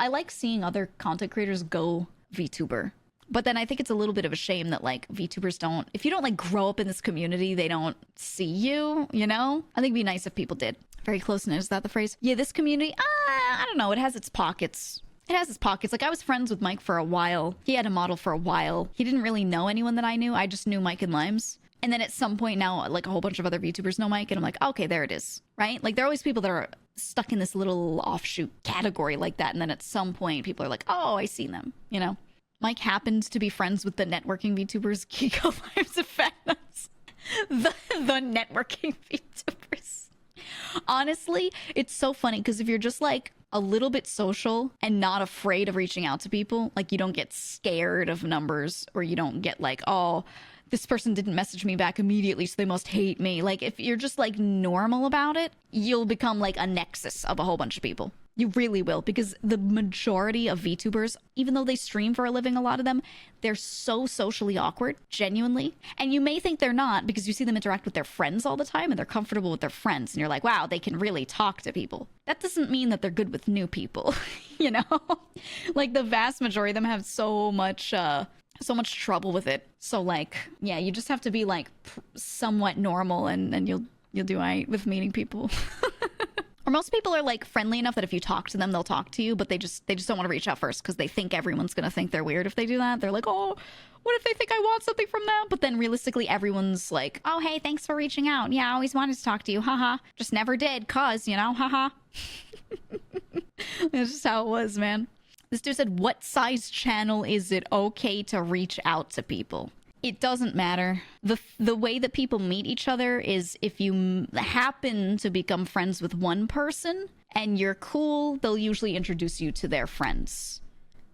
I like seeing other content creators go VTuber. But then I think it's a little bit of a shame that like VTubers don't, if you don't like grow up in this community, they don't see you, you know? I think it'd be nice if people did. Very close knit, is that the phrase? Yeah, this community, I don't know, it has its pockets. It has its pockets. Like I was friends with Mike for a while. He had a model for a while. He didn't really know anyone that I knew. I just knew Mike and Limes. And then at some point now, like a whole bunch of other VTubers know Mike, and I'm like, okay, there it is, right? Like there are always people that are stuck in this little offshoot category like that. And then at some point people are like, oh, I see them, you know? Mike happens to be friends with the networking VTubers, GEEGA Lives and Phantoms. The networking VTubers. Honestly, it's so funny because if you're just like a little bit social and not afraid of reaching out to people, like you don't get scared of numbers, or you don't get like, oh, this person didn't message me back immediately, so they must hate me. Like if you're just like normal about it, you'll become like a nexus of a whole bunch of people. You really will, because the majority of VTubers, even though they stream for a living, a lot of them, they're so socially awkward, genuinely. And you may think they're not because you see them interact with their friends all the time and they're comfortable with their friends. And you're like, wow, they can really talk to people. That doesn't mean that they're good with new people, you know? Like the vast majority of them have so much trouble with it. So like, yeah, you just have to be like somewhat normal and you'll do all right with meeting people. Or most people are like friendly enough that if you talk to them, they'll talk to you, but they just don't want to reach out first because they think everyone's going to think they're weird if they do that. They're like, oh, what if they think I want something from them? But then realistically, everyone's like, oh, hey, thanks for reaching out. Yeah, I always wanted to talk to you. Haha. Just never did, cause, you know, haha. That's just how it was, man. This dude said, what size channel is it okay to reach out to people? It doesn't matter. The way that people meet each other is if you happen to become friends with one person and you're cool, they'll usually introduce you to their friends.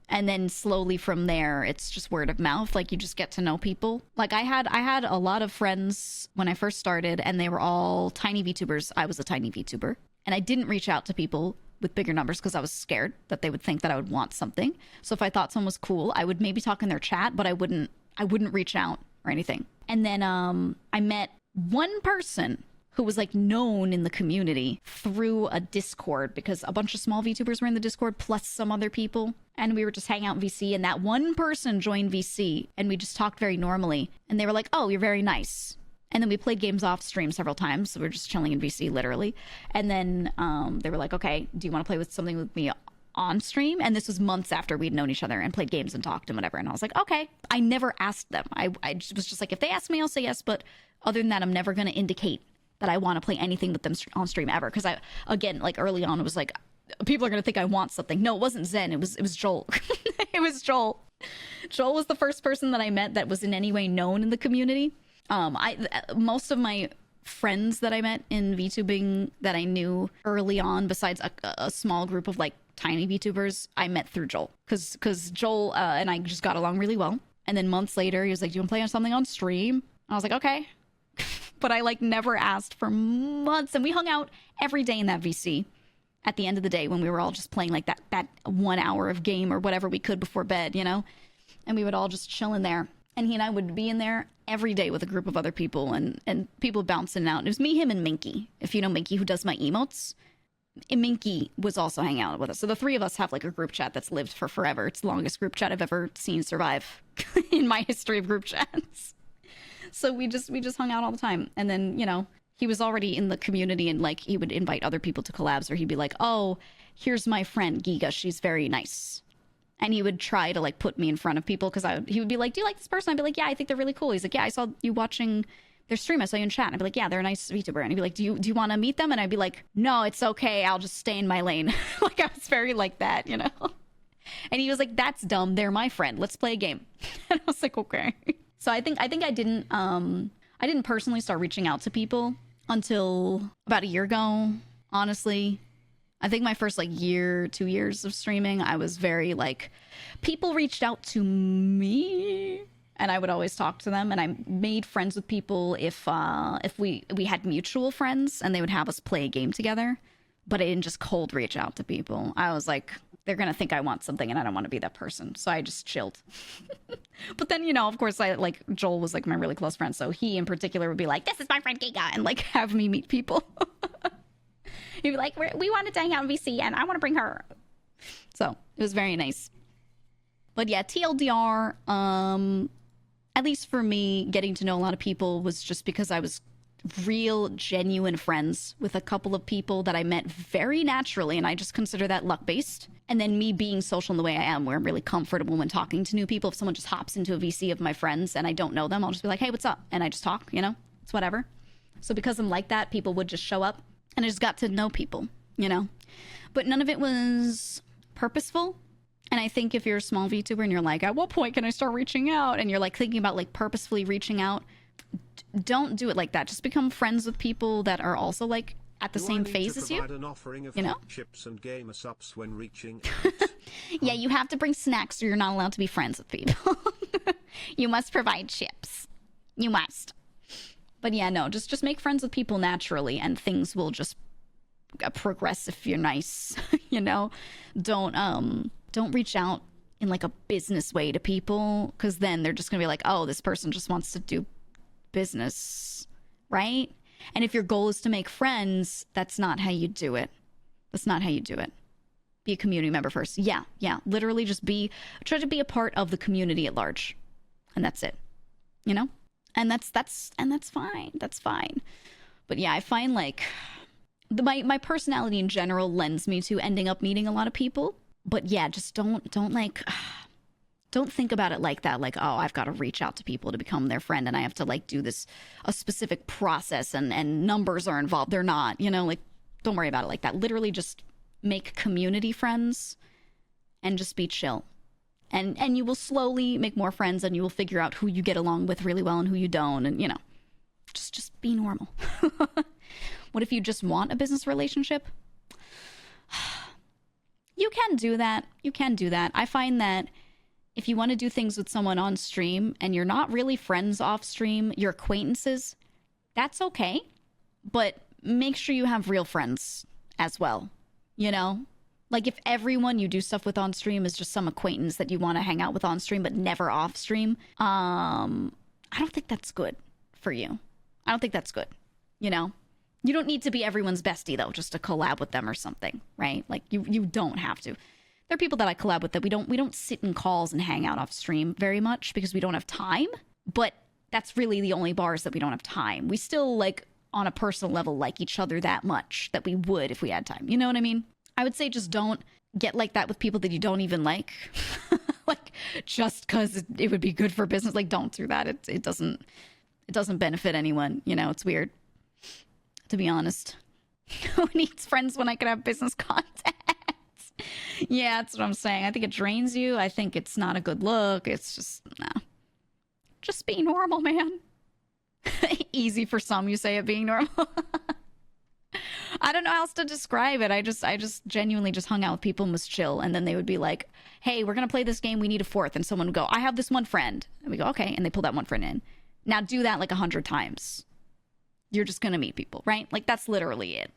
And then slowly from there, it's just word of mouth. Like you just get to know people. Like I had a lot of friends when I first started and they were all tiny VTubers. I was a tiny VTuber. And I didn't reach out to people with bigger numbers because I was scared that they would think that I would want something. So if I thought someone was cool, I would maybe talk in their chat, but I wouldn't reach out or anything. And then I met one person who was like known in the community through a Discord because a bunch of small VTubers were in the Discord plus some other people. And we were just hanging out in VC, and that one person joined VC and we just talked very normally. And they were like, oh, you're very nice. And then we played games off stream several times. So we were just chilling in VC literally. And then they were like, okay, do you want to play with something with me on stream? And this was months after we'd known each other and played games and talked and whatever. And I was like, okay. I never asked them. I was just like, if they ask me, I'll say yes. But other than that, I'm never going to indicate that I want to play anything with them on stream ever. Because I, again, like early on, it was like, people are going to think I want something. No, it wasn't Zen. It was Joel. It was Joel. Joel was the first person that I met that was in any way known in the community. Most of my friends that I met in VTubing that I knew early on, besides a small group of like tiny VTubers, I met through Joel. Because Joel and I just got along really well. And then months later, he was like, do you want to play on something on stream? And I was like, okay. But I like never asked for months. And we hung out every day in that VC at the end of the day when we were all just playing like that 1 hour of game or whatever we could before bed, you know? And we would all just chill in there. And he and I would be in there every day with a group of other people and people bouncing out. And it was me, him, and Minky. If you know Minky, who does my emotes. And Minky was also hanging out with us. So the three of us have like a group chat that's lived for forever. It's the longest group chat I've ever seen survive in my history of group chats. So we just hung out all the time. And then, you know, he was already in the community and like he would invite other people to collabs, or he'd be like, oh, here's my friend GEEGA. She's very nice. And he would try to like put me in front of people because he would be like, do you like this person? I'd be like, yeah, I think they're really cool. He's like, yeah, I saw you watching their stream. I saw you in chat. And I'd be like, yeah, they're a nice VTuber. And he'd be like, do you want to meet them? And I'd be like, no, it's okay. I'll just stay in my lane. Like I was very like that, you know? And he was like, that's dumb. They're my friend. Let's play a game. And I was like, okay. So I think I didn't personally start reaching out to people until about a year ago, honestly. I think my first like 2 years of streaming, I was very like, people reached out to me and I would always talk to them. And I made friends with people if we had mutual friends and they would have us play a game together. But I didn't just cold reach out to people. I was like, they're going to think I want something and I don't want to be that person. So I just chilled. But then, you know, of course, Joel was like my really close friend. So he in particular would be like, this is my friend GEEGA, and like have me meet people. He'd be like, we wanted to hang out in VC and I want to bring her. So It was very nice. But yeah, TLDR, at least for me, getting to know a lot of people was just because I was real, genuine friends with a couple of people that I met very naturally, and I just consider that luck-based. And then me being social in the way I am, where I'm really comfortable when talking to new people. If someone just hops into a VC of my friends and I don't know them, I'll just be like, hey, what's up? And I just talk, you know? It's whatever. So because I'm like that, people would just show up, and I just got to know people, you know? But none of it was purposeful. And I think if you're a small VTuber and you're like, at what point can I start reaching out? And you're like thinking about like purposefully reaching out, don't do it like that. Just become friends with people that are also like at the same phase as you. An offering of you know? chips and gamer subs when reaching Yeah, you have to bring snacks or you're not allowed to be friends with people. You must provide chips. You must. But yeah, no, just make friends with people naturally and things will just progress if you're nice. You know? Don't reach out in like a business way to people, because then they're just gonna be like, oh, this person just wants to do business, right? And if your goal is to make friends, that's not how you do it. That's not how you do it. Be a community member first. Yeah, literally just try to be a part of the community at large, and that's it, you know? And that's fine. That's fine. But yeah, I find like my personality in general lends me to ending up meeting a lot of people. But yeah, just don't think about it like that. Like, oh, I've got to reach out to people to become their friend and I have to like do a specific process and numbers are involved. They're not, you know, like, don't worry about it like that. Literally just make community friends and just be chill. And you will slowly make more friends and you will figure out who you get along with really well and who you don't. And, you know, just be normal. What if you just want a business relationship? You can do that. You can do that. I find that if you want to do things with someone on stream and you're not really friends off stream, your acquaintances, that's okay. But make sure you have real friends as well, you know? Like if everyone you do stuff with on stream is just some acquaintance that you want to hang out with on stream but never off stream, I don't think that's good for you. I don't think that's good, you know? You don't need to be everyone's bestie, though, just to collab with them or something, right? Like, you don't have to. There are people that I collab with that we don't sit in calls and hang out off stream very much because we don't have time. But that's really the only bars that we don't have time. We still, like, on a personal level, like each other that much that we would if we had time. You know what I mean? I would say just don't get like that with people that you don't even like. Like, just because it would be good for business. Like, don't do that. It doesn't benefit anyone. You know, it's weird. To be honest, who needs friends when I could have business contacts? Yeah, that's what I'm saying. I think it drains you. I think it's not a good look. It's just, no. Just be normal, man. Easy for some, you say it being normal. I don't know how else to describe it. I just genuinely just hung out with people and was chill. And then they would be like, hey, we're going to play this game. We need a fourth. And someone would go, I have this one friend. And we go, okay. And they pull that one friend in. Now do that like 100 times. You're just going to meet people, right? Like, that's literally it.